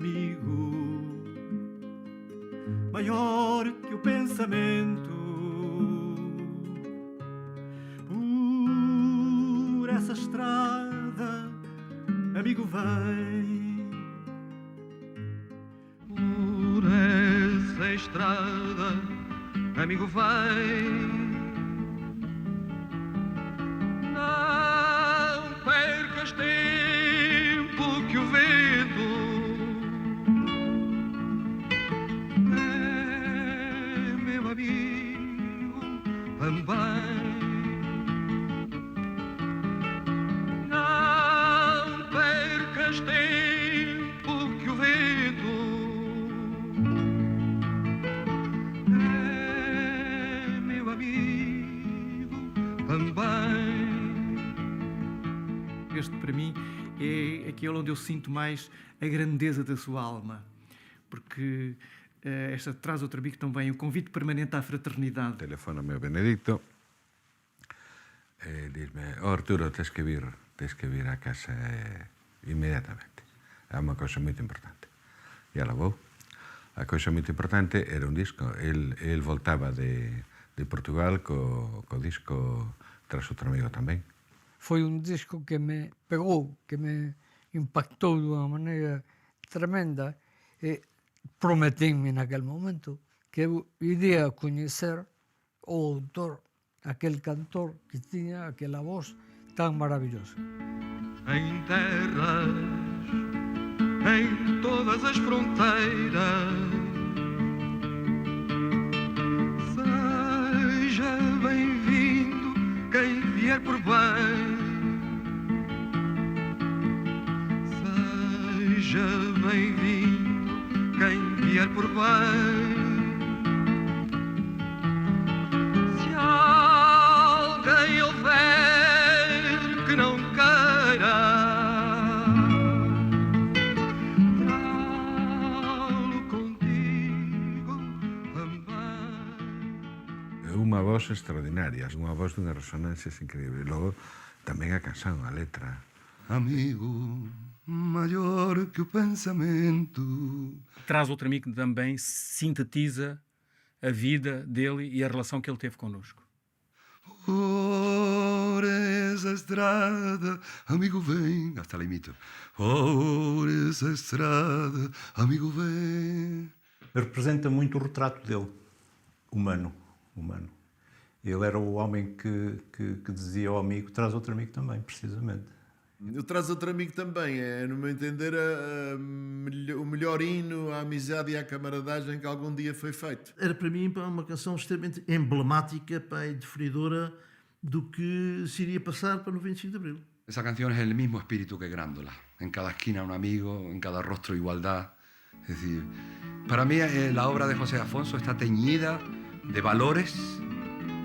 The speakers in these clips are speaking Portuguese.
amigo, maior que o pensamento. Por essa estrada, amigo, vem. Por essa estrada, amigo, vem. Não percas tempo que o vento é meu amigo também. Não percas tempo que o vento é meu amigo também. Este, para mim, é aquele onde eu sinto mais a grandeza da sua alma, porque esta traz outro amigo também, o convite permanente à fraternidade. Telefóname o Benedicto e diz-me: oh, Arturo, tens que vir a casa inmediatamente. É uma coisa muito importante. E ela vou. A coisa muito importante era un disco. Ele voltaba de Portugal co disco Tras outro amigo tamén. Foi un disco que me pegou, que me impactou de unha maneira tremenda e prometinme naquel momento que eu iría coñecer o autor, aquel cantor que tiña aquela voz tan maravillosa. Em terras, em todas as fronteiras, seja bem-vindo quem vier por bem. Seja bem-vindo quem vier por bem. Se alguém houver que não queira, trá-lo contigo também. É unha voz extraordinaria, unha voz dunha resonancia increíble. Logo, tamén a canción, a letra. Amigo maior que o pensamento. Traz outro amigo que também sintetiza a vida dele e a relação que ele teve connosco. Por essa estrada, amigo, vem. Hasta la imito. Por essa estrada, amigo, vem. Representa muito o retrato dele, humano. Ele era o homem que dizia ao amigo: traz outro amigo também, precisamente. O Traz Outro Amigo também é, no meu entender, o melhor hino à amizade e à camaradagem que algum dia foi feito. Era para mim uma canção extremamente emblemática e definidora do que se iria passar para no 25 de Abril. Esa canción es el mismo espíritu que Grándola. En cada esquina un amigo, en cada rostro igualdad. Es decir, para mí la obra de José Afonso está teñida de valores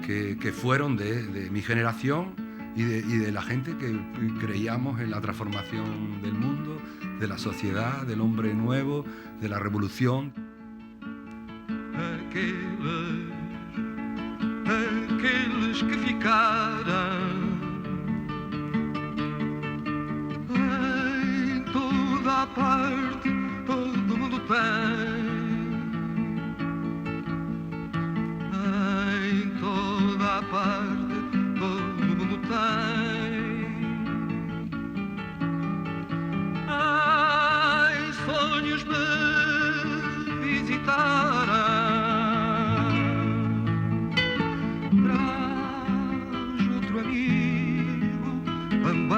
que fueron de mi generación y de la gente que creíamos en la transformación del mundo, de la sociedad, del hombre nuevo, de la revolución. Aqueles que ficaram em toda a parte, todo mundo tem. Em toda a parte, todo mundo tem. Ai, sonhos me visitaram. Traz outro amigo também.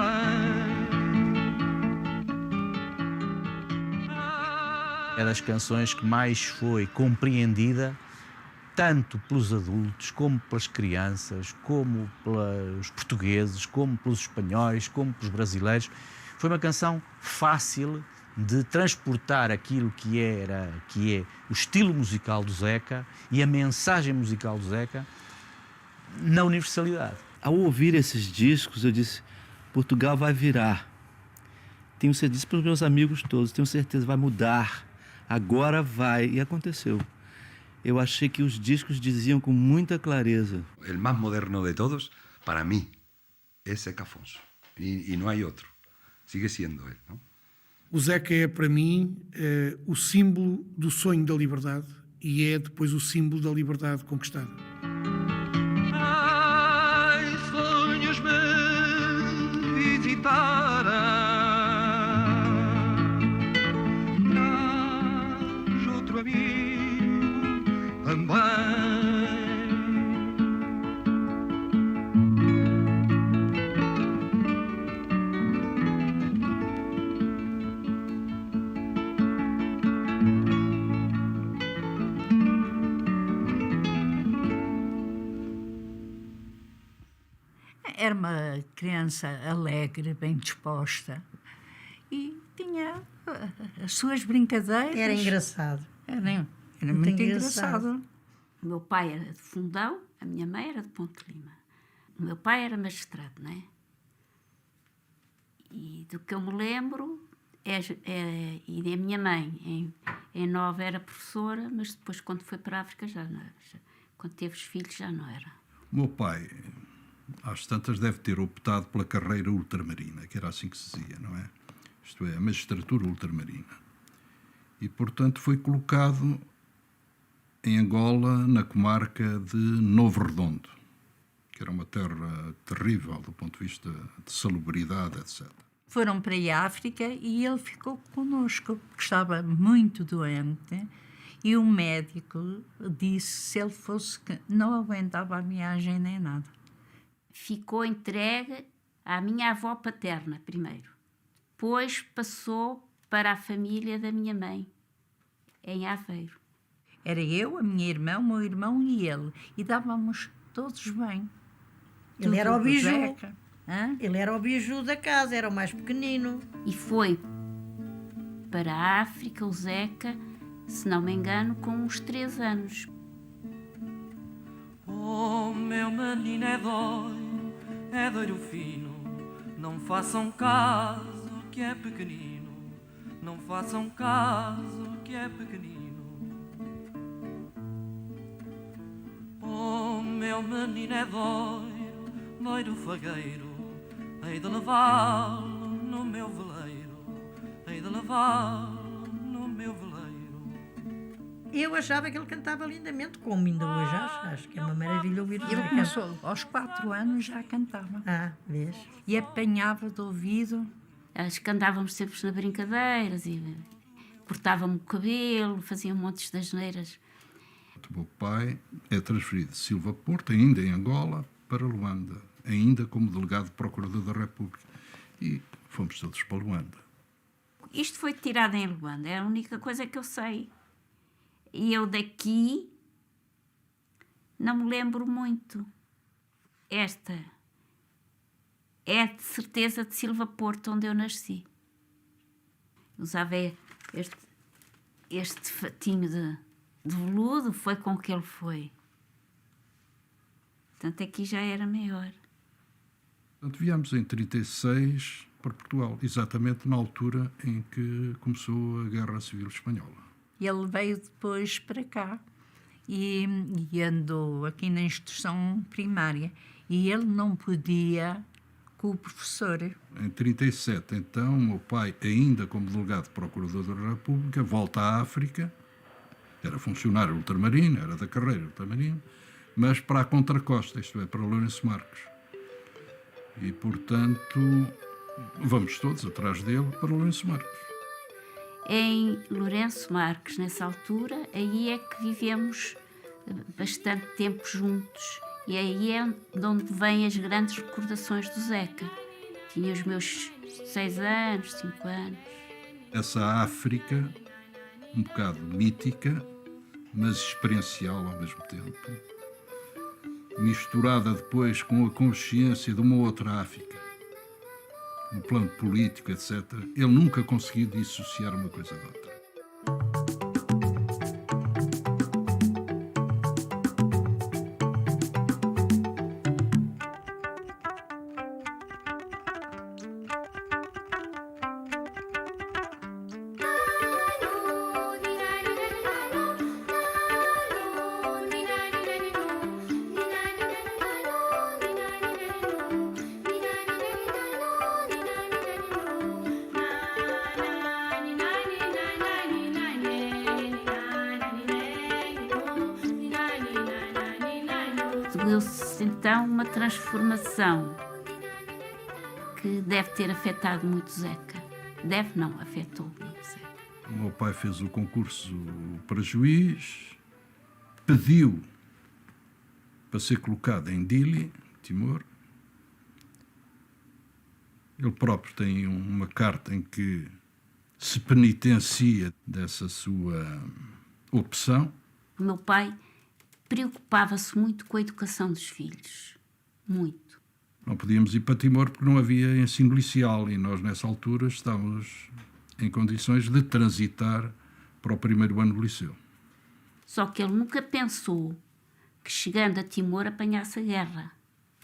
É das canções que mais foi compreendida tanto pelos adultos, como pelas crianças, como pelos portugueses, como pelos espanhóis, como pelos brasileiros. Foi uma canção fácil de transportar aquilo que é o estilo musical do Zeca e a mensagem musical do Zeca na universalidade. Ao ouvir esses discos, eu disse: Portugal vai virar. Tenho certeza, disse para os meus amigos todos, tenho certeza, vai mudar. Agora vai. E aconteceu. Eu achei que os discos diziam com muita clareza. El más moderno de todos, para mí, es Zeca Afonso. Y no hay otro. Sigue siendo él, ¿no? O Zeca é, para mim, o símbolo do sonho da liberdade e é depois o símbolo da liberdade conquistada. Ai, sonhos me visitaram, traz outro amigo também. Era uma criança alegre, bem disposta e tinha as suas brincadeiras. Era engraçado. Era muito engraçado. O meu pai era de Fundão, a minha mãe era de Ponte Lima. O meu pai era magistrado, não é? E do que eu me lembro, e a minha mãe, em Nova era professora, mas depois quando foi para a África já não era. Quando teve os filhos já não era. O meu pai, às tantas, deve ter optado pela carreira ultramarina, que era assim que se dizia, não é? Isto é, a magistratura ultramarina. E, portanto, foi colocado em Angola, na comarca de Novo Redondo, que era uma terra terrível do ponto de vista de salubridade, etc. Foram para a África e ele ficou connosco, porque estava muito doente e o médico disse se ele fosse que não aguentava a viagem nem nada. Ficou entregue à minha avó paterna primeiro. Depois passou para a família da minha mãe, em Aveiro. Era eu, a minha irmã, o meu irmão e ele. E dávamos todos bem. Ele era o biju. Ele era o biju da casa, era o mais pequenino. E foi para a África, o Zeca, se não me engano, com uns 3 anos. Oh, meu menino é doiro fino, não façam caso que é pequenino, não façam caso que é pequenino. Oh, meu menino é doiro fagueiro, hei de levá-lo no meu veleiro, hei de levá-lo no meu veleiro. Eu achava que ele cantava lindamente, como ainda hoje acho que é uma maravilha ouvir o Ele começou, aos 4 anos já cantava. Vês? E apanhava de ouvido. Acho que andávamos sempre na brincadeiras e cortava-me o cabelo, fazia montes de asneiras. O meu pai é transferido de Silva Porto, ainda em Angola, para Luanda, ainda como delegado procurador da República. E fomos todos para Luanda. Isto foi tirado em Luanda, é a única coisa que eu sei. E eu daqui não me lembro muito. Esta é de certeza de Silva Porto, onde eu nasci. Usava este fatinho de veludo, foi com que ele foi. Portanto, aqui já era maior. Portanto, viemos em 36 para Portugal, exatamente na altura em que começou a Guerra Civil Espanhola. Ele veio depois para cá e andou aqui na instrução primária e ele não podia com o professor. Em 37, então, o meu pai, ainda como delegado procurador da República, volta à África, era funcionário ultramarino, era da carreira ultramarino, mas para a contracosta, isto é, para Lourenço Marques. E, portanto, vamos todos atrás dele para Lourenço Marques. Em Lourenço Marques, nessa altura, aí é que vivemos bastante tempo juntos. E aí é de onde vêm as grandes recordações do Zeca. Tinha os meus 6 anos, 5 anos. Essa África, um bocado mítica, mas experiencial ao mesmo tempo, misturada depois com a consciência de uma outra África, no plano político, etc., ele nunca conseguiu dissociar uma coisa da outra. produziu-se então uma transformação que deve ter afetado muito Zeca. Deve não, afetou muito Zeca. O meu pai fez o concurso para juiz, pediu para ser colocado em Dili, Timor. Ele próprio tem uma carta em que se penitencia dessa sua opção. O meu pai preocupava-se muito com a educação dos filhos. Muito. Não podíamos ir para Timor porque não havia ensino liceal e nós, nessa altura, estávamos em condições de transitar para o primeiro ano do liceu. Só que ele nunca pensou que, chegando a Timor, apanhasse a guerra.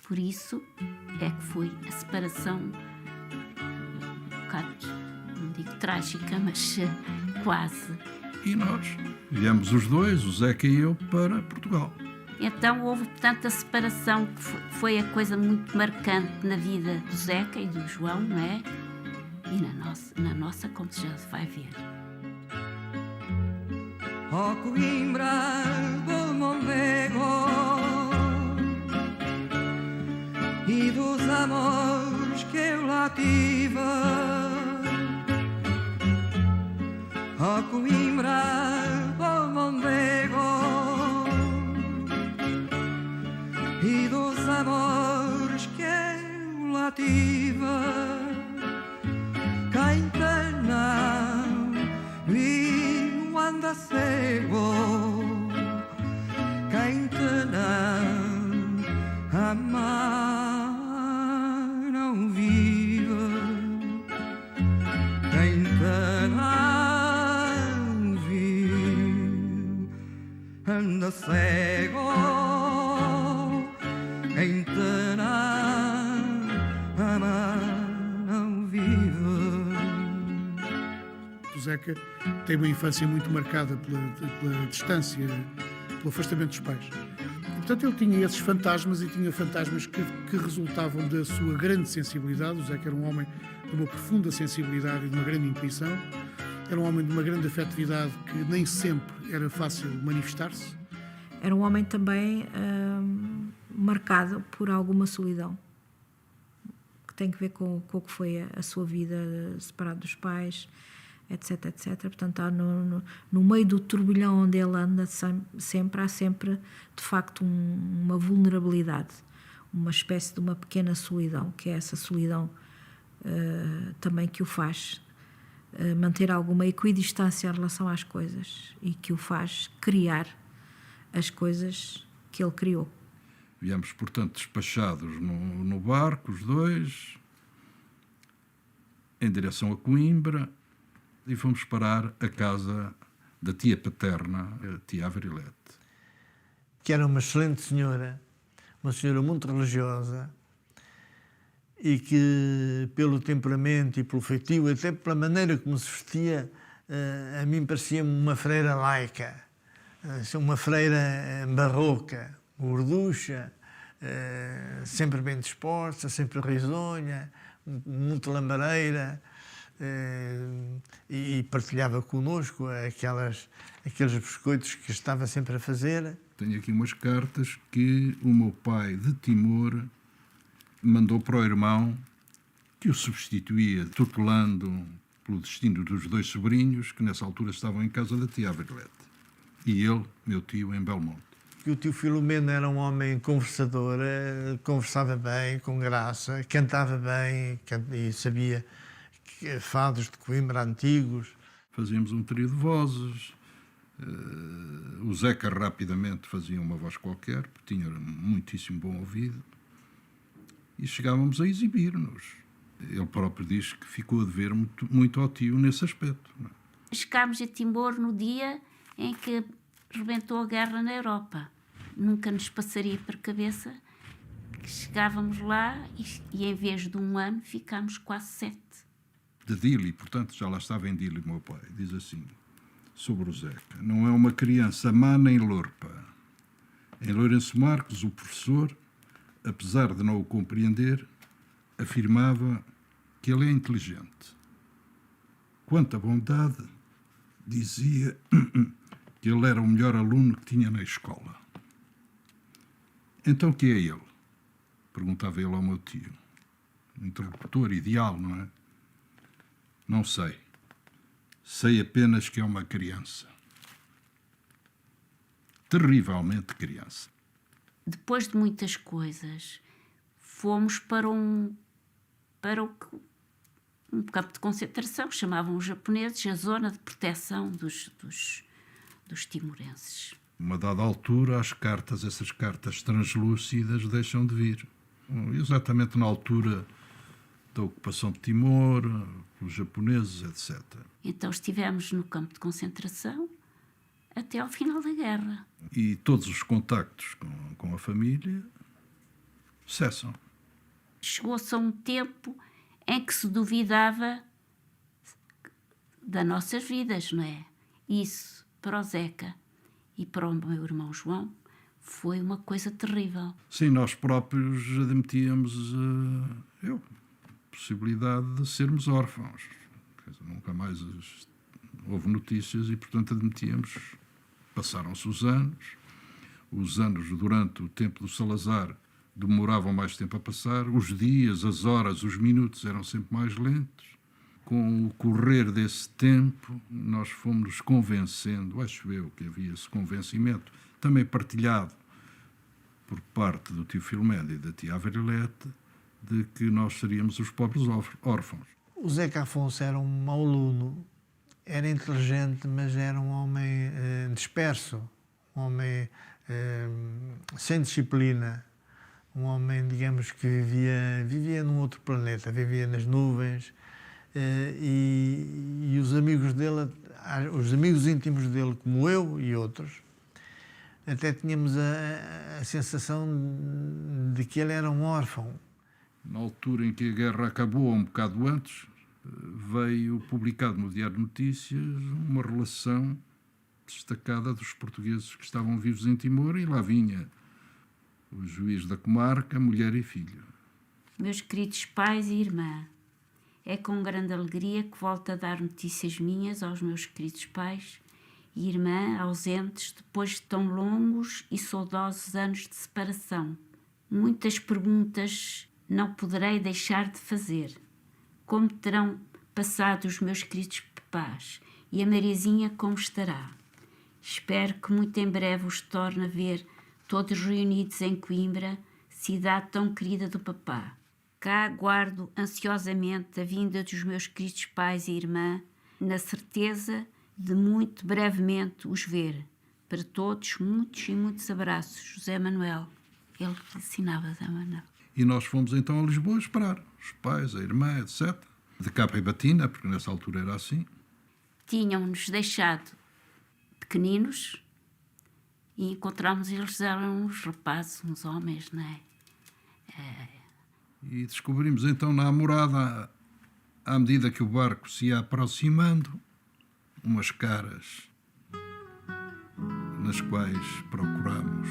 Por isso é que foi a separação, um bocado, não digo trágica, mas quase. E nós viemos os dois, o Zeca e eu, para Portugal. Então houve, portanto, a separação, que foi a coisa muito marcante na vida do Zeca e do João, não é? E na nossa, como já se vai ver. Ó Coimbra do Mondego e dos amores que eu lá tive, ó Coimbra do Mondego e dos amores que eu lá tive, quem te não viu anda cego, quem te não amar não vive, quem te não viu anda cego, quem te não amar não vive. O Zeca tem uma infância muito marcada pela distância, pelo afastamento dos pais. E, portanto, ele tinha esses fantasmas e tinha fantasmas que resultavam da sua grande sensibilidade. O Zeca era um homem de uma profunda sensibilidade e de uma grande intuição. Era um homem de uma grande afetividade que nem sempre era fácil manifestar-se. Era um homem também marcado por alguma solidão, que tem que ver com o que foi a sua vida separado dos pais, etc, etc. Portanto, está no meio do turbilhão onde ele anda, há sempre, de facto, uma vulnerabilidade, uma espécie de uma pequena solidão, que é essa solidão também que o faz manter alguma equidistância em relação às coisas e que o faz criar as coisas que ele criou. Viemos, portanto, despachados no barco, os dois, em direção a Coimbra, e fomos parar a casa da tia paterna, a tia Averilete. Que era uma excelente senhora, uma senhora muito religiosa, e que, pelo temperamento e pelo feitio, até pela maneira como se vestia, a mim parecia-me uma freira laica, uma freira barroca, gorducha, sempre bem disposta, sempre risonha, muito lambareira, e partilhava connosco aqueles biscoitos que estava sempre a fazer. Tenho aqui umas cartas que o meu pai de Timor mandou para o irmão, que o substituía, tutelando pelo destino dos dois sobrinhos, que nessa altura estavam em casa da tia Averilete. E ele, meu tio, em Belmonte. Que o tio Filomeno era um homem conversador, conversava bem, com graça, cantava bem e sabia fados de Coimbra antigos. Fazíamos um trio de vozes. O Zeca rapidamente fazia uma voz qualquer, porque tinha muitíssimo bom ouvido. E chegávamos a exibir-nos. Ele próprio diz que ficou a dever muito ao tio nesse aspecto. Não é? Chegámos a Timor no dia em que rebentou a guerra na Europa. Nunca nos passaria por cabeça que chegávamos lá e em vez de um ano ficámos quase 7. De Dili, portanto, já lá estava em Dili, meu pai. Diz assim, sobre o Zeca: não é uma criança má nem lorpa. Em Lourenço Marques, o professor, apesar de não o compreender, afirmava que ele é inteligente. Quanto à bondade, dizia que ele era o melhor aluno que tinha na escola. Então, que é ele? Perguntava ele ao meu tio. O interlocutor ideal, não é? Não sei. Sei apenas que é uma criança. Terrivelmente criança. Depois de muitas coisas, fomos para um campo de concentração, que chamavam os japoneses a zona de proteção dos timorenses. Uma dada altura, essas cartas translúcidas deixam de vir. Exatamente na altura da ocupação de Timor, os japoneses, etc. Então estivemos no campo de concentração até ao final da guerra. E todos os contactos com a família cessam. Chegou-se a um tempo em que se duvidava das nossas vidas, não é? Isso, para o Zeca e para o meu irmão João, foi uma coisa terrível. Sim, nós próprios admitíamos a possibilidade de sermos órfãos. Quer dizer, nunca mais houve notícias e, portanto, admitíamos. Passaram-se os anos durante o tempo do Salazar demoravam mais tempo a passar, os dias, as horas, os minutos eram sempre mais lentos. Com o correr desse tempo, nós fomos convencendo, acho eu que havia esse convencimento, também partilhado por parte do tio Filomeno e da tia Averilete, de que nós seríamos os pobres órfãos. O Zeca Afonso era um mau aluno, era inteligente, mas era um homem disperso, um homem sem disciplina, um homem, digamos, que vivia num outro planeta, vivia nas nuvens, e os amigos dele, os amigos íntimos dele, como eu e outros, até tínhamos a sensação de que ele era um órfão. Na altura em que a guerra acabou, um bocado antes, veio publicado no Diário de Notícias uma relação destacada dos portugueses que estavam vivos em Timor, e lá vinha o juiz da comarca, mulher e filho. Meus queridos pais e irmã, é com grande alegria que volto a dar notícias minhas aos meus queridos pais e irmã ausentes depois de tão longos e saudosos anos de separação. Muitas perguntas não poderei deixar de fazer. Como terão passado os meus queridos papás e a Mariazinha como estará? Espero que muito em breve os torne a ver todos reunidos em Coimbra, cidade tão querida do papá. Cá aguardo ansiosamente a vinda dos meus queridos pais e irmã, na certeza de muito brevemente os ver. Para todos, muitos e muitos abraços. José Manuel. Ele assinava José Manuel. E nós fomos então a Lisboa esperar os pais, a irmã, etc. De capa e batina, porque nessa altura era assim. Tinham-nos deixado pequeninos e encontramos, eles eram uns rapazes, uns homens, não é? E descobrimos então na amorada, à medida que o barco se ia aproximando, umas caras nas quais procuramos,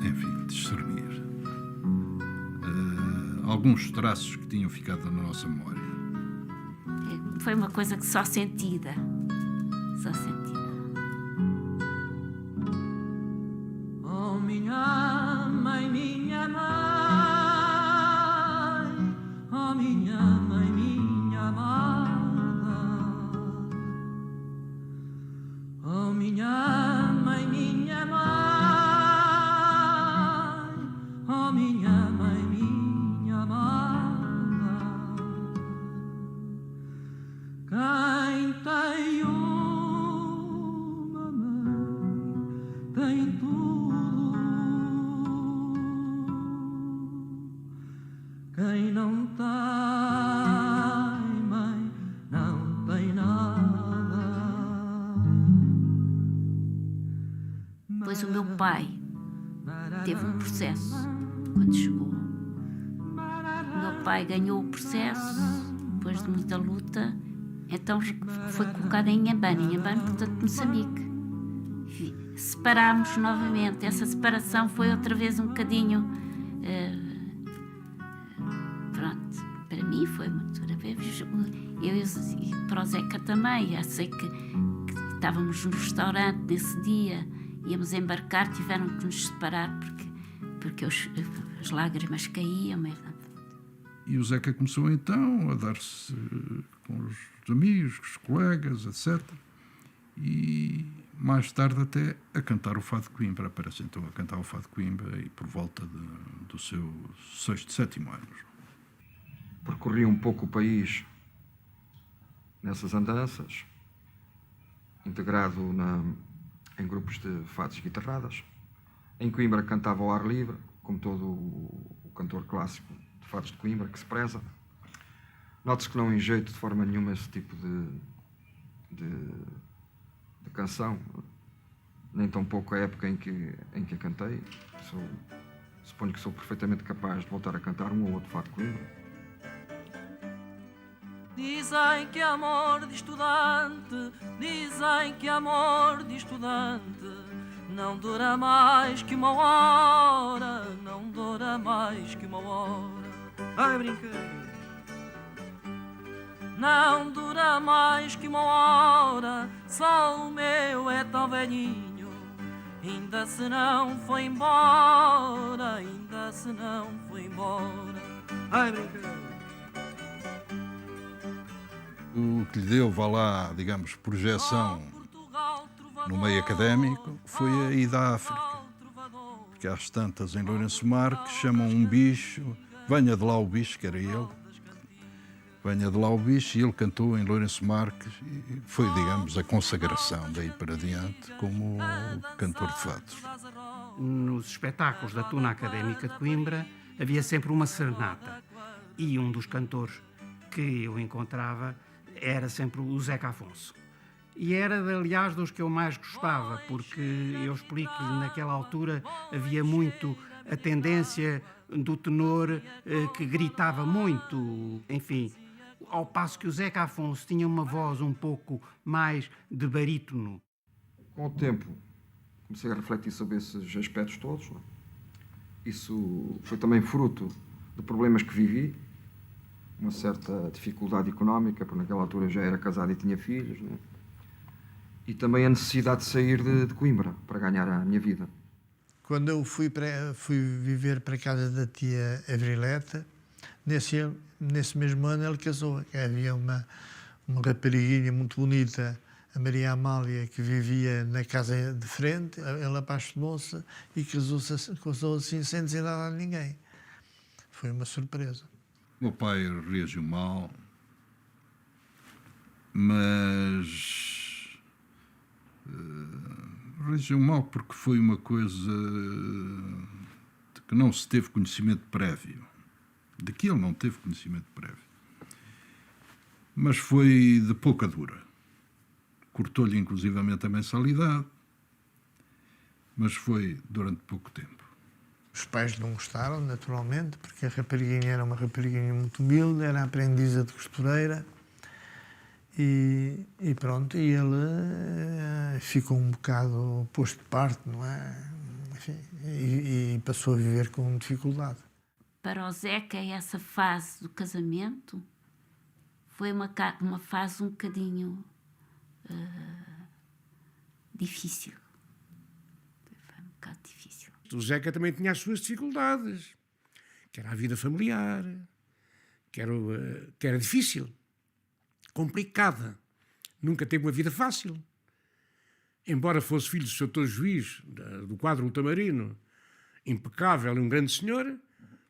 enfim, discernir alguns traços que tinham ficado na nossa memória. Foi uma coisa que só sentida. Só sentida. Oh, minha mãe, minha mãe. Oh, minha mãe, minha amada. Oh, minha mãe, minha mãe. Oh, minha mãe, minha amada. Quem tem uma mãe tem tudo. Quem não tem mãe não tem nada. Pois o meu pai teve um processo quando chegou. O meu pai ganhou o processo depois de muita luta, então foi colocado em Inhambane, portanto Moçambique. Separámos novamente. Essa separação foi outra vez um bocadinho pronto, para mim foi muito dura. Eu e para o Zeca também. Já sei que estávamos no restaurante nesse dia íamos embarcar, tiveram que nos separar porque as lágrimas caíam. E o Zeca começou então a dar-se com os amigos, com os colegas, etc. E mais tarde até a cantar o Fado de Coimbra. Aparece então a cantar o Fado de Coimbra e por volta do seu 6º, 7º ano. Percorri um pouco o país nessas andanças, integrado em grupos de fados e guitarradas. Em Coimbra cantava ao ar livre, como todo o cantor clássico de fados de Coimbra, que se preza. Note-se que não enjeito de forma nenhuma esse tipo de canção, nem tampouco a época em que a cantei. Suponho que sou perfeitamente capaz de voltar a cantar um ou outro fado de Coimbra. Dizem que amor de estudante, dizem que amor de estudante não dura mais que uma hora, não dura mais que uma hora. Ai, brinquei. Não dura mais que uma hora, só o meu é tão velhinho, ainda se não foi embora, ainda se não foi embora. Ai, brinquei. O que lhe deu, vá lá, digamos, projeção no meio académico foi a ida à África. Porque às tantas, em Lourenço Marques, chamam um bicho, venha de lá o bicho, que era ele, venha de lá o bicho, e ele cantou em Lourenço Marques, e foi, digamos, a consagração daí para diante como cantor de fados. Nos espetáculos da Tuna Académica de Coimbra havia sempre uma serenata, e um dos cantores que eu encontrava era sempre o Zeca Afonso. E era, aliás, dos que eu mais gostava, porque eu explico-lhe, naquela altura havia muito a tendência do tenor que gritava muito, enfim, ao passo que o Zeca Afonso tinha uma voz um pouco mais de barítono. Com o tempo, comecei a refletir sobre esses aspectos todos. Não? Isso foi também fruto de problemas que vivi, uma certa dificuldade económica, porque naquela altura já era casado e tinha filhos, né? E também a necessidade de sair de Coimbra para ganhar a minha vida. Quando eu fui viver para a casa da tia Avrileta, nesse mesmo ano ele casou. Havia uma rapariguinha muito bonita, a Maria Amália, que vivia na casa de frente. Ela apaixonou-se e casou assim sem dizer nada a ninguém. Foi uma surpresa. O meu pai reagiu mal, mas reagiu mal porque foi uma coisa de que não se teve conhecimento prévio, de que ele não teve conhecimento prévio. Mas foi de pouca dura. Cortou-lhe inclusivamente a mensalidade, mas foi durante pouco tempo. Os pais não gostaram, naturalmente, porque a rapariguinha era uma rapariguinha muito humilde, era aprendiza de costureira e pronto, e ele ficou um bocado posto de parte, não é? Enfim, e passou a viver com dificuldade. Para o Zeca, essa fase do casamento foi uma fase um bocadinho difícil. Foi um bocado difícil. O Zeca também tinha as suas dificuldades, que era a vida familiar, que era difícil, complicada. Nunca teve uma vida fácil. Embora fosse filho do Sr. Doutor Juiz, do quadro ultramarino, impecável e um grande senhor,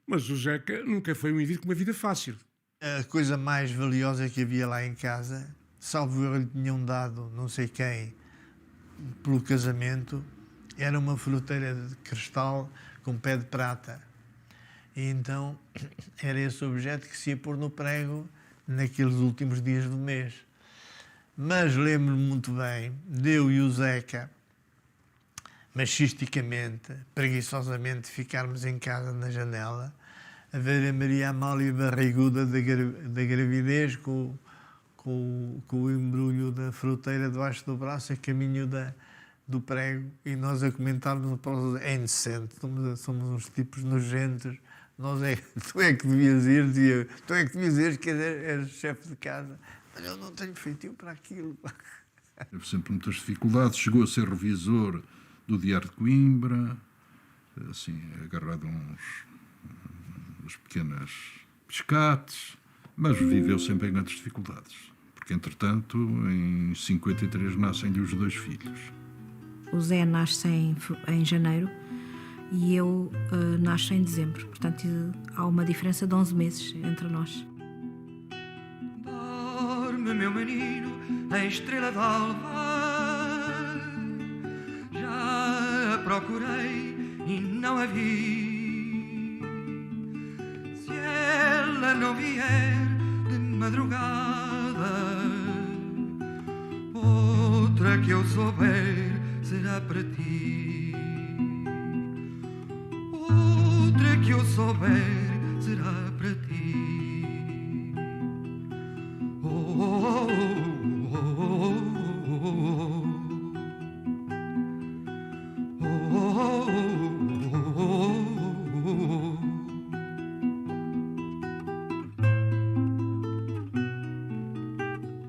mas o Zeca nunca foi um indivíduo com uma vida fácil. A coisa mais valiosa que havia lá em casa, salvo eu lhe tinham dado não sei quem pelo casamento, era uma fruteira de cristal com pé de prata. E então era esse objeto que se ia pôr no prego naqueles últimos dias do mês. Mas lembro-me muito bem de eu e o Zeca, machisticamente, preguiçosamente, ficarmos em casa na janela a ver a Maria Amália barriguda da gravidez com o embrulho da fruteira debaixo do braço a caminho do prego, e nós a comentarmos, é indecente, somos uns tipos nojentos, tu é que devias ir, dizia, tu é que devias ir, que és chefe de casa, mas eu não tenho feitio para aquilo. Teve sempre muitas dificuldades, chegou a ser revisor do Diário de Coimbra, assim, agarrado a uns pequenos pescates, mas viveu sempre em grandes dificuldades, porque, entretanto, em 53 nascem-lhe os 2 filhos. O Zé nasce em janeiro e eu nasço em dezembro. Portanto, há uma diferença de 11 meses entre nós. Dorme, meu menino, a estrela d'alva. Já a procurei e não a vi. Se ela não vier de madrugada, outra que eu souber será para ti. Outra que eu souber será para ti. Oh, oh, oh, oh, oh,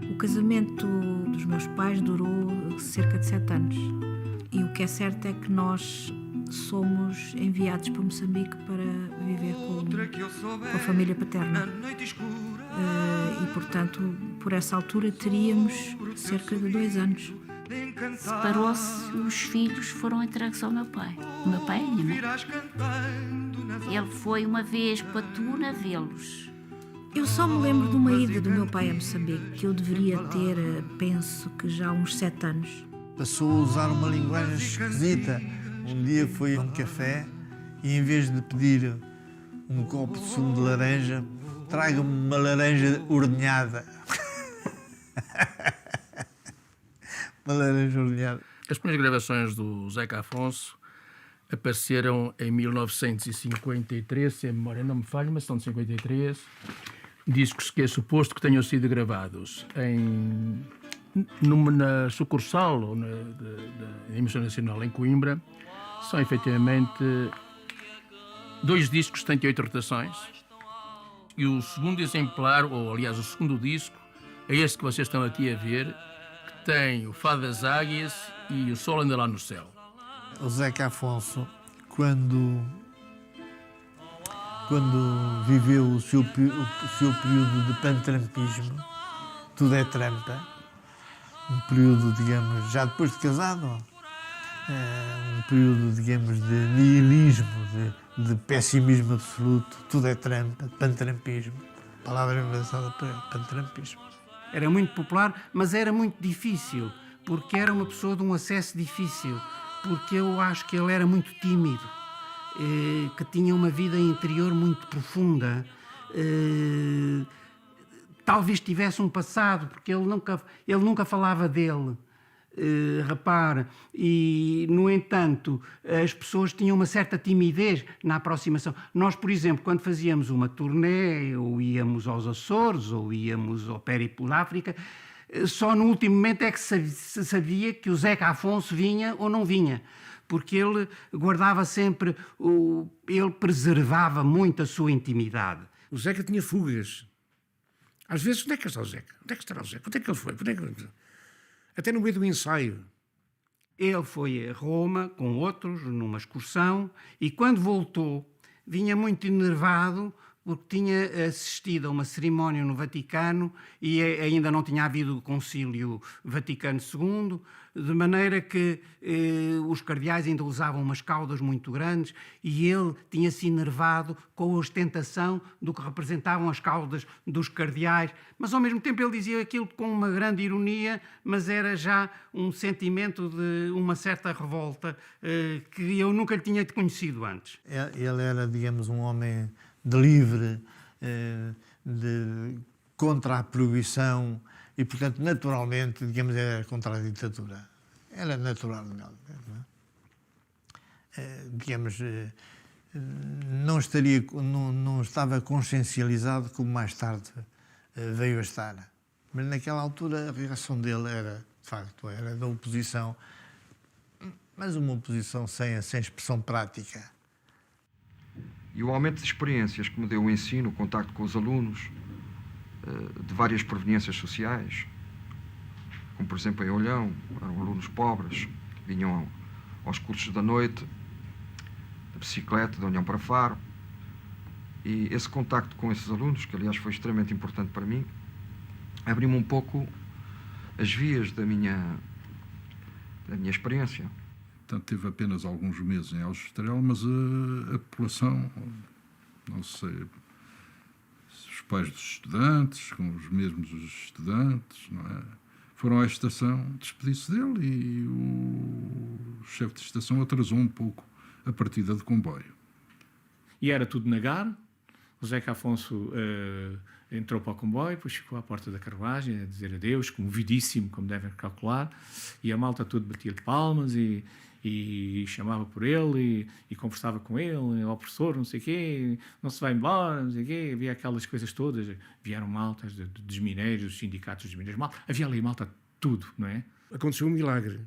O casamento dos meus pais durou cerca de 7 anos. E o que é certo é que nós somos enviados para Moçambique para viver com a família paterna. E, portanto, por essa altura teríamos cerca de 2 anos. Separou-se e os filhos foram entregues ao meu pai. O meu pai é a minha mãe. Ele foi uma vez para Tuna vê-los. Eu só me lembro de uma ida do meu pai a Moçambique, que eu deveria ter, penso que já uns 7 anos. Passou a usar uma linguagem esquisita. Um dia foi a um café e, em vez de pedir um copo de sumo de laranja, traga-me uma laranja ordenhada. Uma laranja ordenhada. As primeiras gravações do Zeca Afonso apareceram em 1953, se a memória não me falha, mas são de 53. Discos que é suposto que tenham sido gravados na sucursal ou da Emissão Nacional em Coimbra. São efetivamente 2 discos de 78 rotações. E o segundo exemplar, ou aliás o segundo disco, é este que vocês estão aqui a ver, que tem o Fado das Águias e o Sol Anda Lá no Céu. O Zeca Afonso, quando viveu o seu período de pantrampismo, tudo é trampa, um período, digamos, já depois de casado, um período, digamos, de nihilismo, de pessimismo absoluto, tudo é trampa, pantrampismo, palavra engraçada para ele, pantrampismo. Era muito popular, mas era muito difícil, porque era uma pessoa de um acesso difícil, porque eu acho que ele era muito tímido, que tinha uma vida interior muito profunda, talvez tivesse um passado, porque ele nunca falava dele, repare, e, no entanto, as pessoas tinham uma certa timidez na aproximação. Nós, por exemplo, quando fazíamos uma turnê, ou íamos aos Açores, ou íamos ao Périplo da África, só no último momento é que se sabia que o Zeca Afonso vinha ou não vinha, porque ele guardava sempre, ele preservava muito a sua intimidade. O Zeca tinha fugas. Às vezes, onde é que está o Zeca? Onde é que estará o Zeca? Onde é que ele foi? Até no meio do ensaio. Ele foi a Roma com outros, numa excursão, e quando voltou, vinha muito enervado, porque tinha assistido a uma cerimónia no Vaticano e ainda não tinha havido o Concílio Vaticano II, de maneira que os cardeais ainda usavam umas caudas muito grandes e ele tinha-se enervado com a ostentação do que representavam as caudas dos cardeais, mas ao mesmo tempo ele dizia aquilo com uma grande ironia, mas era já um sentimento de uma certa revolta que eu nunca lhe tinha conhecido antes. Ele era, digamos, um homem de livre, contra a proibição e, portanto, naturalmente, digamos, era contra a ditadura. Era natural, não é? Digamos, não estava consciencializado como mais tarde veio a estar. Mas naquela altura a reação dele era, de facto, era da oposição, mas uma oposição sem expressão prática. E o aumento de experiências que me deu o ensino, o contacto com os alunos de várias proveniências sociais, como por exemplo em Olhão, eram alunos pobres, vinham aos cursos da noite, da bicicleta, da União para Faro. E esse contacto com esses alunos, que aliás foi extremamente importante para mim, abriu-me um pouco as vias da minha experiência. Portanto, teve apenas alguns meses em Aljustrel, mas a população, não sei, os pais dos estudantes, com os mesmos os estudantes, não é? Foram à estação despedir-se dele e o chefe de estação atrasou um pouco a partida de comboio. E era tudo negar. O Zeca Afonso entrou para o comboio, depois ficou à porta da carruagem a dizer adeus, comovidíssimo, como devem calcular, e a malta toda batia-lhe palmas e chamava por ele e conversava com ele, ó professor, não sei o quê, não se vai embora, não sei o quê. Havia aquelas coisas todas, vieram maltas dos mineiros, dos sindicatos dos mineiros, havia ali malta tudo, não é? Aconteceu um milagre.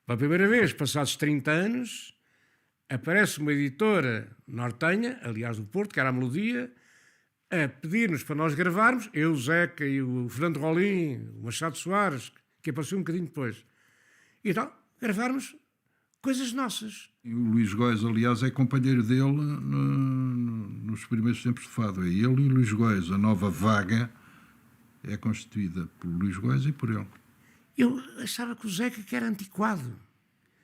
Pela primeira vez, passados 30 anos, aparece uma editora nortenha, aliás do Porto, que era a Melodia, a pedir-nos para nós gravarmos, eu, o Zeca e o Fernando Rolim, o Machado Soares, que apareceu um bocadinho depois. E então, gravarmos coisas nossas. E o Luís Góes, aliás, é companheiro dele nos primeiros tempos de fado. É ele e o Luís Góes. A nova vaga é constituída por Luís Góes e por ele. Eu achava que o Zeca que era antiquado,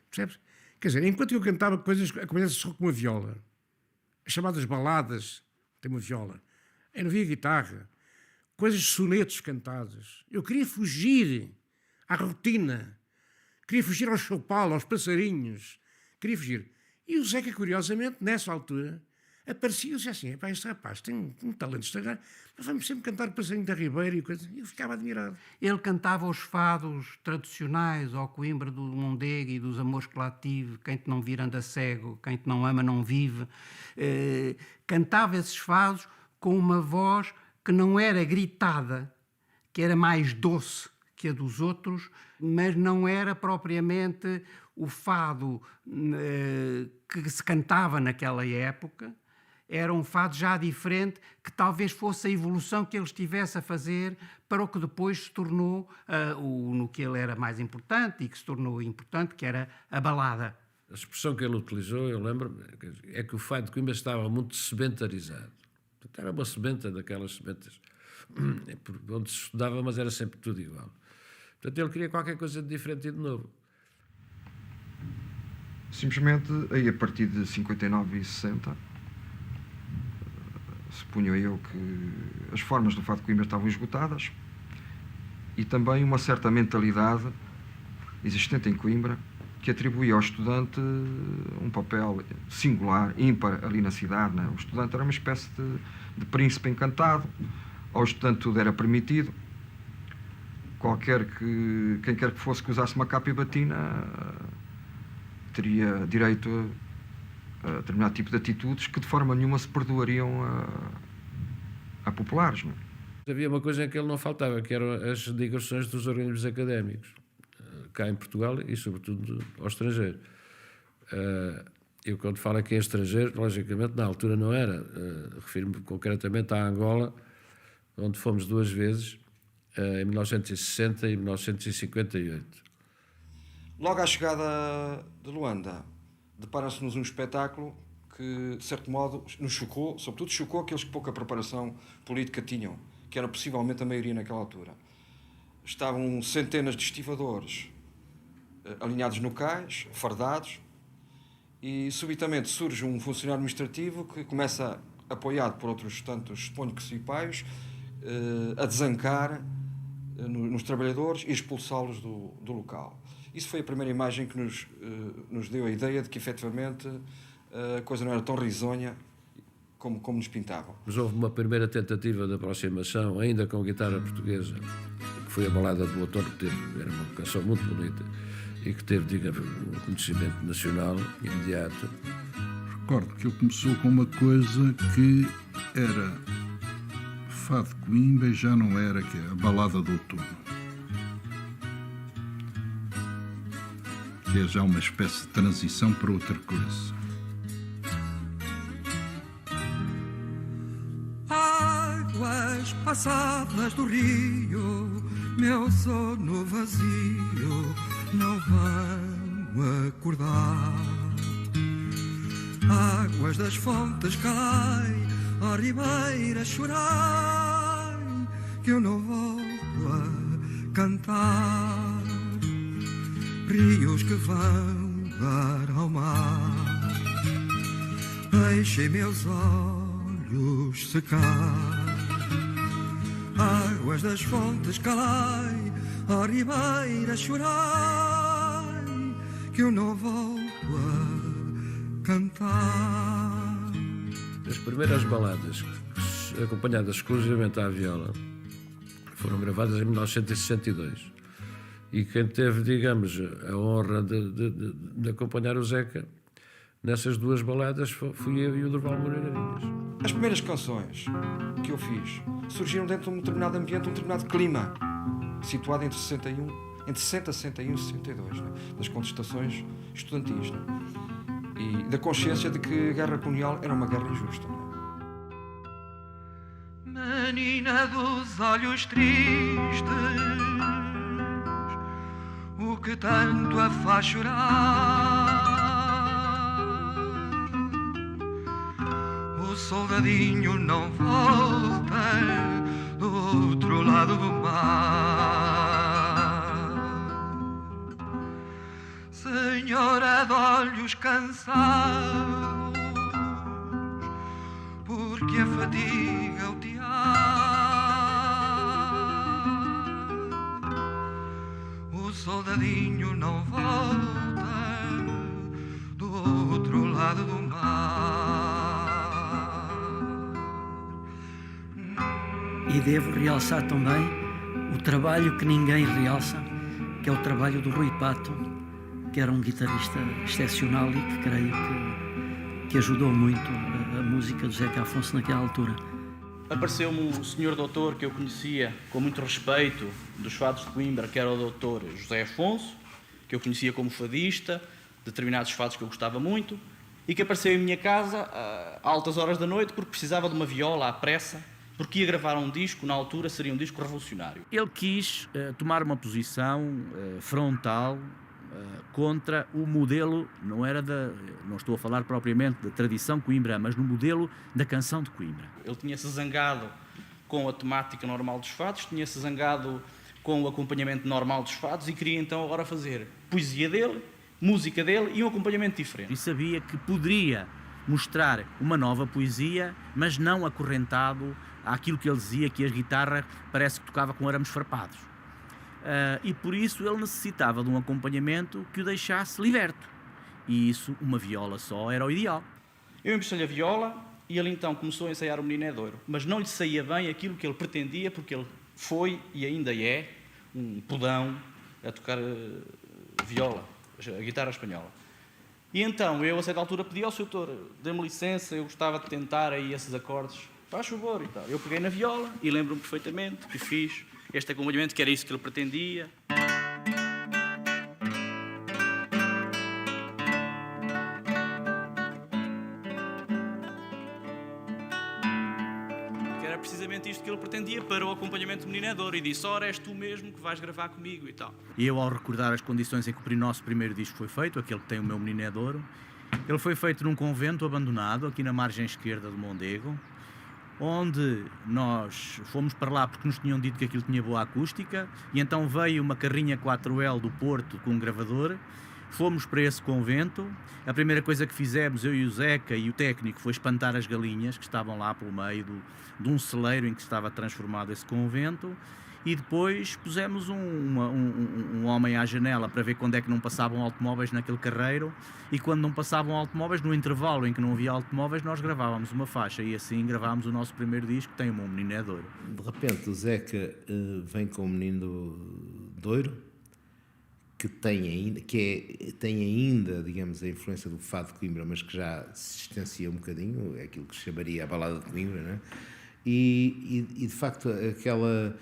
percebes? Quer dizer, enquanto eu cantava coisas acompanhadas só com uma viola, as chamadas baladas, tem uma viola, aí não havia guitarra, coisas de sonetos cantados. Eu queria fugir à rotina, queria fugir ao choupal, aos passarinhos, queria fugir. E o Zeca, curiosamente, nessa altura, aparecia e dizia assim, este rapaz tem um talento extraordinário, nós vamos sempre cantar o Passarinho da Ribeira e coisas. Eu ficava admirado. Ele cantava os fados tradicionais, ao Coimbra do Mondego e dos amores que lá tive, quem te não vir anda cego, quem te não ama não vive. Cantava esses fados com uma voz que não era gritada, que era mais doce que a dos outros, mas não era propriamente o fado que se cantava naquela época. Era um fado já diferente, que talvez fosse a evolução que ele estivesse a fazer para o que depois se tornou no que ele era mais importante e que se tornou importante, que era a balada. A expressão que ele utilizou, eu lembro-me, é que o fado de Coimbra estava muito sebentarizado. Portanto, era uma sebenta daquelas sebentas onde se estudava, mas era sempre tudo igual. Portanto, ele queria qualquer coisa de diferente e de novo. Simplesmente, aí a partir de 59 e 60, supunho eu que as formas do fado de Coimbra estavam esgotadas e também uma certa mentalidade existente em Coimbra que atribuía ao estudante um papel singular, ímpar ali na cidade, né? O estudante era uma espécie de príncipe encantado, ao estudante tudo era permitido, quem quer que fosse que usasse uma capa e batina teria direito a determinado tipo de atitudes que de forma nenhuma se perdoariam a populares. Não é? Havia uma coisa em que ele não faltava, que eram as digressões dos organismos académicos, cá em Portugal e sobretudo ao estrangeiro. Eu quando falo aqui em estrangeiro, logicamente na altura não era, refiro-me concretamente à Angola, onde fomos 2 vezes, em 1960 e 1958. Logo à chegada de Luanda, depara-se-nos um espetáculo que, de certo modo, nos chocou, sobretudo chocou aqueles que pouca preparação política tinham, que era possivelmente a maioria naquela altura. Estavam centenas de estivadores alinhados no cais, fardados, e subitamente surge um funcionário administrativo que começa, apoiado por outros tantos, suponho que cipaios, a desancar nos trabalhadores e expulsá-los do local. Isso foi a primeira imagem que nos deu a ideia de que, efetivamente, a coisa não era tão risonha como nos pintavam. Mas houve uma primeira tentativa de aproximação, ainda com guitarra portuguesa, que foi a balada do Outono, que era uma canção muito bonita e que teve, digamos, um conhecimento nacional imediato. Recordo que ele começou com uma coisa que era fado de Coimbra e já não era, que é a balada do Outono. Que é já uma espécie de transição para outra coisa. Águas passadas do rio, meu sono vazio não vem acordar. Águas das fontes calai, ó ribeira chorai, que eu não volto a cantar. Rios que vão dar ao mar, deixem meus olhos secar. Águas das fontes calai, ó ribeira chorai, que eu não volto a cantar. As primeiras baladas, acompanhadas exclusivamente à viola, foram gravadas em 1962. E quem teve, digamos, a honra de acompanhar o Zeca nessas duas baladas fui eu e o Durval Moreira Dias. As primeiras canções que eu fiz surgiram dentro de um determinado ambiente, um determinado clima, situado entre 60 e 61 e 62, né? Das contestações estudantis, né? E da consciência de que a guerra colonial era uma guerra injusta. Né? Menina dos olhos tristes, o que tanto a faz chorar? O soldadinho não volta do outro lado do mar. Senhora de olhos cansados, porque a fadiga o tiar. O soldadinho não volta do outro lado do mar. E devo realçar também o trabalho que ninguém realça, que é o trabalho do Rui Pato, que era um guitarrista excepcional e que creio que ajudou muito a música do Zeca Afonso naquela altura. Apareceu-me um senhor doutor que eu conhecia com muito respeito dos fados de Coimbra, que era o doutor José Afonso, que eu conhecia como fadista, determinados fados que eu gostava muito, e que apareceu em minha casa a altas horas da noite porque precisava de uma viola à pressa, porque ia gravar um disco, na altura seria um disco revolucionário. Ele quis tomar uma posição frontal contra o modelo, não estou a falar propriamente da tradição Coimbra, mas no modelo da canção de Coimbra. Ele tinha-se zangado com a temática normal dos fados, tinha-se zangado com o acompanhamento normal dos fados e queria então agora fazer poesia dele, música dele e um acompanhamento diferente. E sabia que poderia mostrar uma nova poesia, mas não acorrentado àquilo que ele dizia, que a guitarra parece que tocava com arames farpados. E por isso ele necessitava de um acompanhamento que o deixasse liberto. E isso, uma viola só, era o ideal. Eu emprestei-lhe a viola e ele então começou a ensaiar o Menino é Doiro. Mas não lhe saía bem aquilo que ele pretendia, porque ele foi e ainda é um pudão a tocar viola, a guitarra espanhola. E então eu, a certa altura, pedi ao seu doutor, dê-me licença, eu gostava de tentar aí esses acordes, faz favor e tal. Eu peguei na viola e lembro-me perfeitamente que fiz este acompanhamento, que era isso que ele pretendia. Que era precisamente isto que ele pretendia para o acompanhamento do Menino é Douro. E disse, ora, és tu mesmo que vais gravar comigo e tal. E eu, ao recordar as condições em que o nosso primeiro disco foi feito, aquele que tem o meu Menino é Douro, ele foi feito num convento abandonado, aqui na margem esquerda do Mondego, onde nós fomos para lá porque nos tinham dito que aquilo tinha boa acústica, e então veio uma carrinha 4L do Porto com um gravador, fomos para esse convento, a primeira coisa que fizemos, eu e o Zeca e o técnico, foi espantar as galinhas que estavam lá pelo meio de um celeiro em que estava transformado esse convento, e depois pusemos um homem à janela para ver quando é que não passavam automóveis naquele carreiro, e quando não passavam automóveis, no intervalo em que não havia automóveis, nós gravávamos uma faixa e assim gravámos o nosso primeiro disco, que tem o meu Menino é Douro. De repente o Zeca vem com o Menino Douro, que tem ainda, digamos, a influência do fado de Coimbra, mas que já se distancia um bocadinho, é aquilo que se chamaria a balada de Coimbra, não é? E de facto aquela,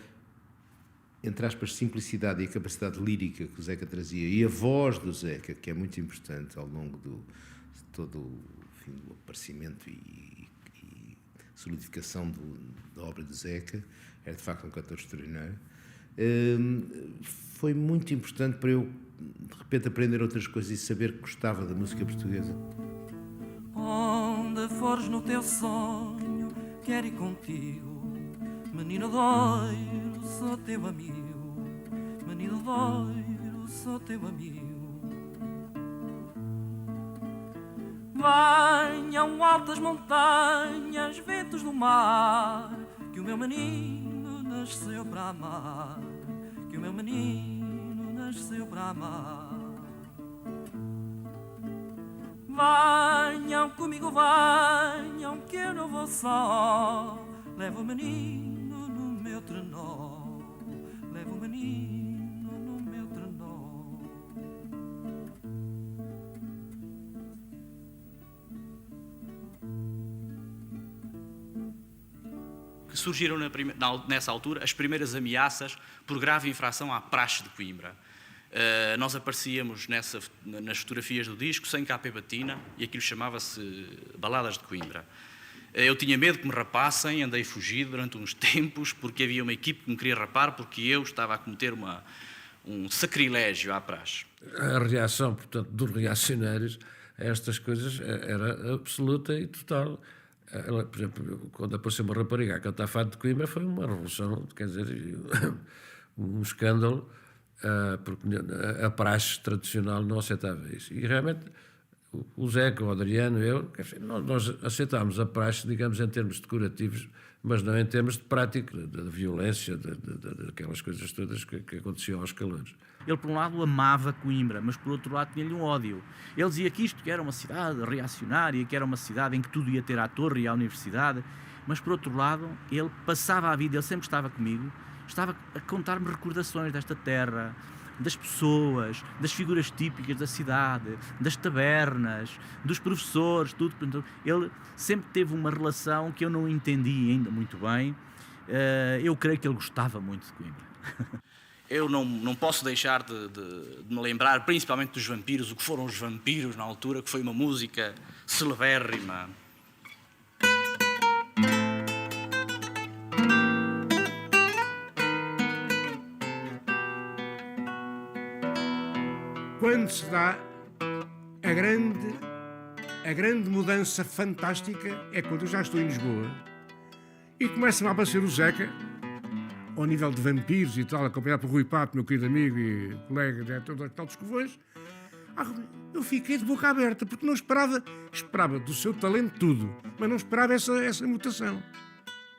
entre aspas, simplicidade e a capacidade lírica que o Zeca trazia, e a voz do Zeca, que é muito importante ao longo de todo o aparecimento e solidificação da obra do Zeca, era de facto um cantor extraordinário. Foi muito importante para eu de repente aprender outras coisas e saber que gostava da música portuguesa. Onde fores no teu sonho, quero ir contigo. Menino doiro, sou teu amigo. Menino doiro, sou teu amigo. Venham altas montanhas, ventos do mar, que o meu menino nasceu para amar. Que o meu menino nasceu para amar. Venham comigo, venham, que eu não vou só. Levo o menino no meu trenó. Levo o menino no meu trenó. Surgiram nessa altura as primeiras ameaças por grave infração à praxe de Coimbra. Nós aparecíamos nas fotografias do disco sem capa e batina e aquilo chamava-se Baladas de Coimbra. Eu tinha medo que me rapassem, andei fugido durante uns tempos porque havia uma equipe que me queria rapar porque eu estava a cometer um sacrilégio à praxe. A reação, portanto, dos reacionários a estas coisas era absoluta e total. Por exemplo, quando apareceu uma rapariga a cantar fado de Coimbra foi uma revolução, quer dizer, um escândalo, porque a praxe tradicional não aceitava isso. E realmente o Zeca, o Adriano, eu, nós aceitámos a praxe, digamos, em termos decorativos, mas não em termos de prática, da violência, daquelas coisas todas que aconteciam aos calores. Ele, por um lado, amava Coimbra, mas, por outro lado, tinha-lhe um ódio. Ele dizia que isto que era uma cidade reacionária, que era uma cidade em que tudo ia ter à torre e à universidade, mas, por outro lado, ele passava a vida, ele sempre estava comigo, estava a contar-me recordações desta terra, das pessoas, das figuras típicas da cidade, das tabernas, dos professores, tudo. Ele sempre teve uma relação que eu não entendi ainda muito bem. Eu creio que ele gostava muito de Coimbra. Eu não posso deixar de me lembrar, principalmente dos vampiros, o que foram os vampiros na altura, que foi uma música celebérrima. Quando se dá a grande mudança fantástica é quando eu já estou em Lisboa e começa-me a aparecer o Zeca, ao nível de vampiros e tal, acompanhado por Rui Pato, meu querido amigo e colega, diretor da Tal dos Covões. Eu fiquei de boca aberta, porque não esperava do seu talento tudo, mas não esperava essa mutação.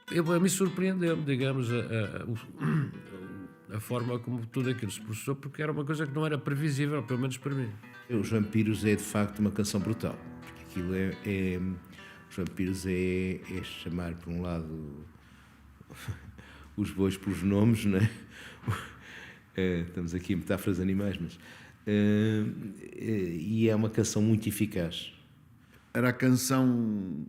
A mim surpreendeu-me, digamos, a forma como tudo aquilo se processou, porque era uma coisa que não era previsível, pelo menos para mim. Os Vampiros é, de facto, uma canção brutal, porque aquilo os Vampiros é chamar, por um lado, os bois pelos nomes, não é? Estamos aqui em metáforas animais, mas... e é uma canção muito eficaz. Era a canção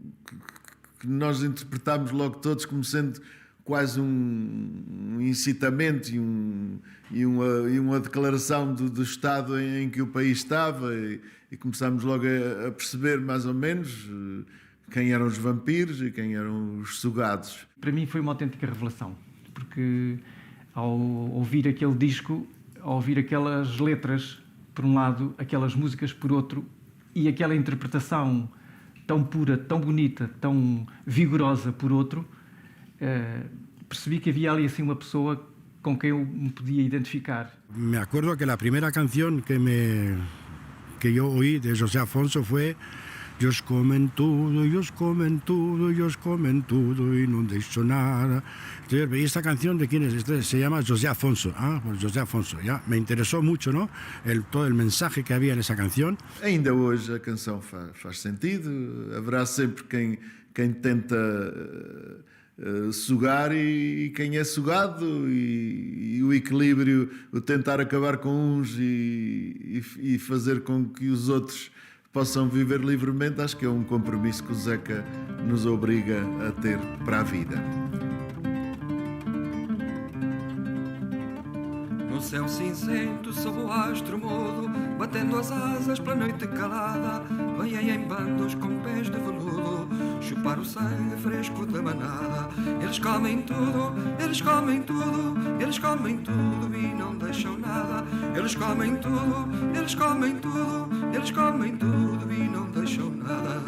que nós interpretámos logo todos como sendo quase um incitamento e uma declaração do estado em que o país estava, e começámos logo a perceber mais ou menos quem eram os vampiros e quem eram os sugados. Para mim foi uma autêntica revelação, porque ao ouvir aquele disco, ao ouvir aquelas letras, por um lado, aquelas músicas por outro, e aquela interpretação tão pura, tão bonita, tão vigorosa por outro, percebi que havia ali assim uma pessoa com quem eu me podia identificar. Me acuerdo que a primeira canção que eu ouí de José Afonso foi Ellos comen tudo, ellos comen tudo, ellos comen tudo y no deixo nada. ¿Y esta canción de quién es? Se llama José Afonso. Pues José Afonso. Ya me interesó mucho, ¿no? Todo el mensaje que había en esa canción. Ainda hoje a canção faz sentido. Haverá sempre quem tenta sugar e quem é sugado, e o equilíbrio, o tentar acabar com uns e fazer com que os outros possam viver livremente, acho que é um compromisso que o Zeca nos obriga a ter para a vida. No céu cinzento, sob o astro mudo, batendo as asas pela noite calada, vêm em bandos com pés de veludo chupar o sangue fresco da manada. Eles comem tudo, eles comem tudo, eles comem tudo e não deixam nada. Eles Eles comem tudo, eles comem tudo, eles comem tudo e não deixam nada.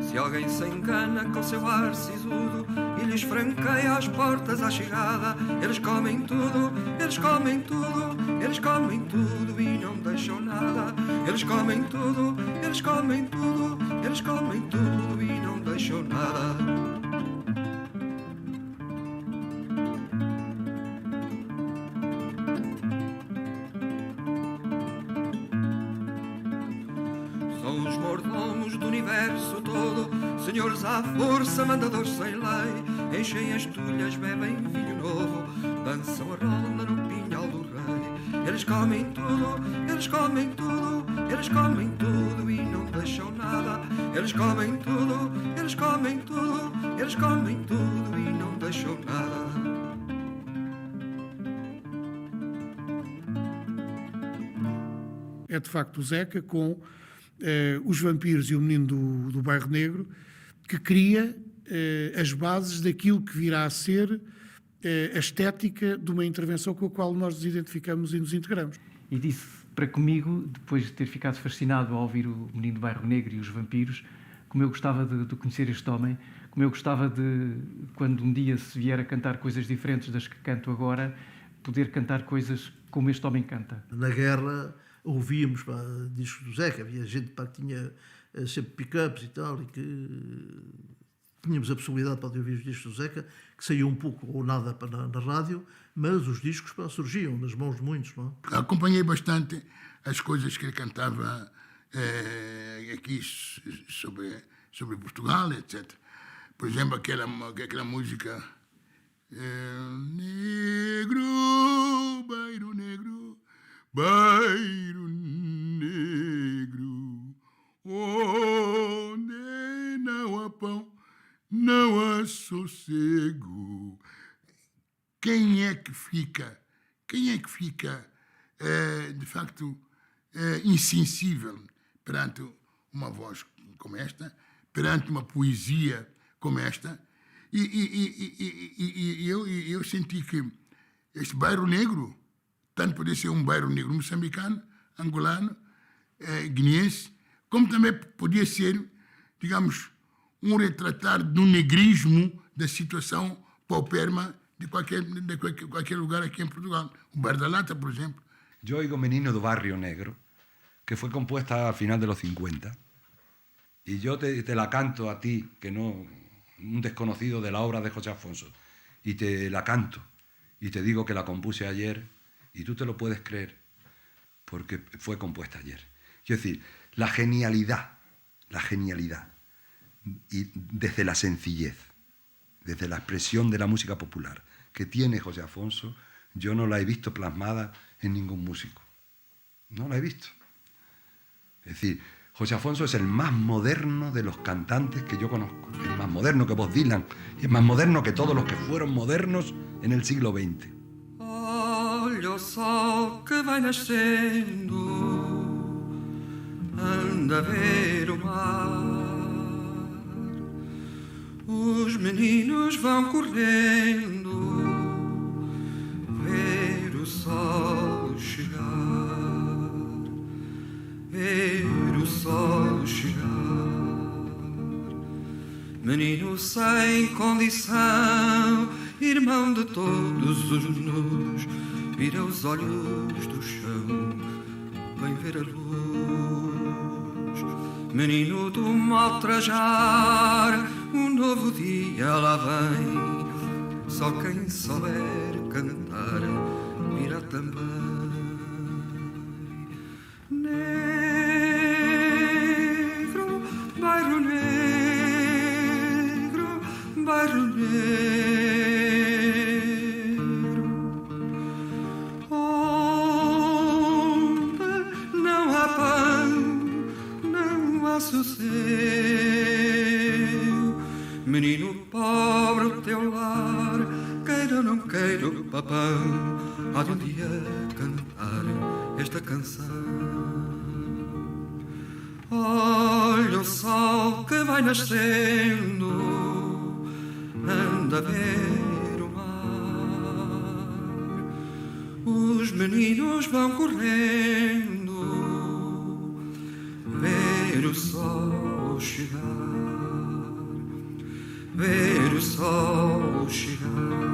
Se alguém se engana com seu ar sisudo e lhes franqueia as portas à chegada, eles comem tudo, eles comem tudo, eles comem tudo e não deixam nada. Eles comem tudo, eles comem tudo, eles comem tudo e não deixam nada. São os mordomos do universo todo, senhores à força, mandadores sem lei. Enchem as tulhas, bebem vinho novo, dançam a ronda no pinhal do rei. Eles comem tudo, eles comem tudo, eles comem tudo e não deixam nada. Eles comem tudo, eles comem tudo, eles comem tudo e não deixam nada. É de facto o Zeca com os vampiros e o menino do Bairro Negro que cria as bases daquilo que virá a ser a estética de uma intervenção com a qual nós nos identificamos e nos integramos. E disse para comigo, depois de ter ficado fascinado ao ouvir o Menino do Bairro Negro e os vampiros, como eu gostava de conhecer este homem, como eu gostava de, quando um dia se vier a cantar coisas diferentes das que canto agora, poder cantar coisas como este homem canta. Na guerra ouvíamos discos do Zeca, havia gente que tinha sempre pick-ups e tal, e que tínhamos a possibilidade de ouvir os discos do Zeca, que saíam um pouco ou nada na rádio, mas os discos surgiam nas mãos de muitos. Não? Acompanhei bastante as coisas que ele cantava aqui sobre Portugal, etc. Por exemplo, aquela música Negro, bairro negro, bairro negro, onde não há pão, não há sossego. Quem é que fica, de facto, insensível perante uma voz como esta, perante uma poesia como esta? E eu senti que este bairro negro, tanto poderia ser um bairro negro moçambicano, angolano, guineense, como também podia ser, digamos, um retratar do negrismo da situação paupérrima de qualquer lugar aqui en Portugal. Un Bar da Lata, por ejemplo. Yo oigo Menino do Barrio Negro, que fue compuesta a final de los 50, y yo te la canto a ti, que no, un desconocido de la obra de José Afonso, y te la canto, y te digo que la compuse ayer, y tú te lo puedes creer, porque fue compuesta ayer. Quiero decir, la genialidad, y desde la sencillez, desde la expresión de la música popular que tiene José Afonso, yo no la he visto plasmada en ningún músico. No la he visto. Es decir, José Afonso es el más moderno de los cantantes que yo conozco. Es más moderno que Bob Dylan, y es más moderno que todos los que fueron modernos en el siglo XX. Olha o sol que vai nascendo, anda a ver o mar. Os meninos vão correndo ver o sol chegar, ver o sol chegar. Menino sem condição, irmão de todos os nus, vira os olhos do chão, vem ver a luz. Menino do mal trajar, um novo dia lá vem, só quem souber cantar virá também. Negro, bairro negro, bairro negro, onde não há pão, não há sossego. Menino pobre, o teu lar, queira ou não queira o papão, há de um dia cantar esta canção. Olha o sol que vai nascendo, anda a ver o mar. Os meninos vão correndo, ver o sol chegar, ver o sol chegar.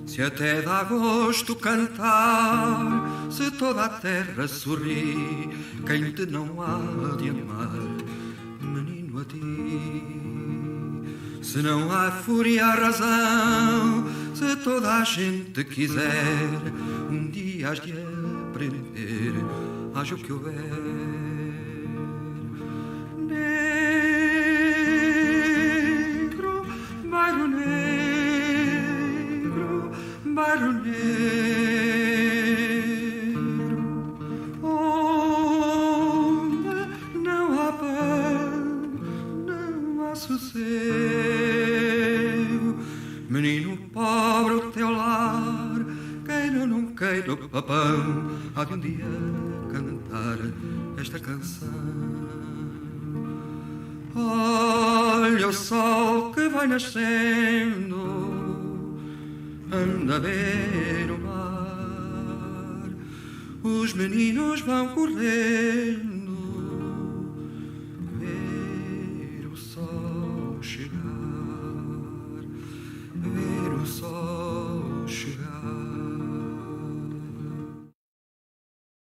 Se até dá gosto cantar, se toda a terra sorri, quem te não há de amar, menino, a ti? Se não há fúria a razão, se toda a gente quiser, um dia has de aprender, haja o que houver. Negro, bairro negro, bairro negro, onde não há pão, não há sossego. Menino pobre, o teu lar, queira ou não queira o papão, há de um dia cantar esta canção. Olha o sol que vai nascendo, anda a ver o mar. Os meninos vão correndo,